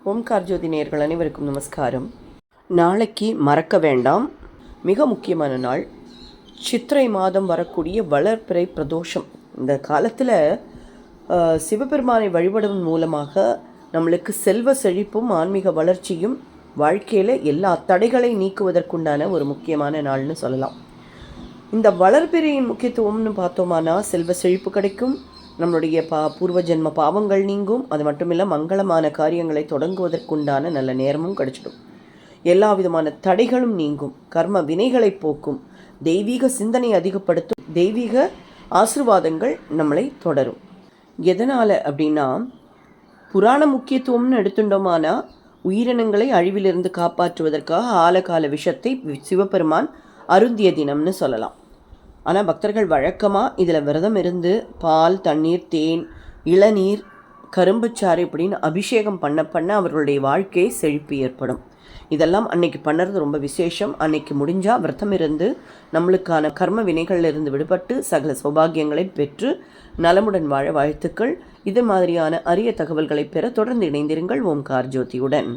ஓம்கார் ஜோதி நேயர்கள் அனைவருக்கும் நமஸ்காரம். நாளைக்கு மறக்க வேண்டாம், மிக முக்கியமான நாள். சித்திரை மாதம் வரக்கூடிய வளர்பிறை பிரதோஷம். இந்த காலத்தில் சிவபெருமானை வழிபடுவதன் மூலமாக நம்மளுக்கு செல்வ செழிப்பும் ஆன்மீக வளர்ச்சியும் வாழ்க்கையில் எல்லா தடைகளை நீக்குவதற்குண்டான ஒரு முக்கியமான நாள்னு சொல்லலாம். இந்த வளர்பிறையின் முக்கியத்துவம்னு பார்த்தோமானா செல்வ செழிப்பு கிடைக்கும், நம்மளுடைய பூர்வ ஜென்ம பாவங்கள் நீங்கும், அது மட்டும் இல்லை மங்களமான காரியங்களை தொடங்குவதற்குண்டான நல்ல நேரமும் கிடைச்சிடும். எல்லா விதமான தடைகளும் நீங்கும், கர்ம வினைகளை போக்கும், தெய்வீக சிந்தனை அதிகப்படுத்தும், தெய்வீக ஆசீர்வாதங்கள் நம்மளை தொடரும். எதனால் அப்படின்னா, புராண முக்கியத்துவம்னு எடுத்துட்டோமானா உயிரினங்களை அழிவிலிருந்து காப்பாற்றுவதற்காக ஆலகால விஷத்தை சிவபெருமான் அருந்திய தினம்னு சொல்லலாம். ஆனால் பக்தர்கள் வழக்கமாக இதில் விரதம் இருந்து பால், தண்ணீர், தேன், இளநீர், கரும்புச்சாறு இப்படின்னு அபிஷேகம் பண்ண அவர்களுடைய வாழ்க்கையை செழிப்பு ஏற்படும். இதெல்லாம் அன்னைக்கு பண்ணுறது ரொம்ப விசேஷம். அன்னைக்கு முடிஞ்சால் விரதம் இருந்து நம்மளுக்கான கர்ம வினைகளிலிருந்து விடுபட்டு சகல சௌபாகியங்களை பெற்று நலமுடன் வாழ வாழ்த்துக்கள். இது மாதிரியான அரிய தகவல்களை பெற தொடர்ந்து இணைந்திருங்கள் ஓம்கார் ஜோதியுடன்.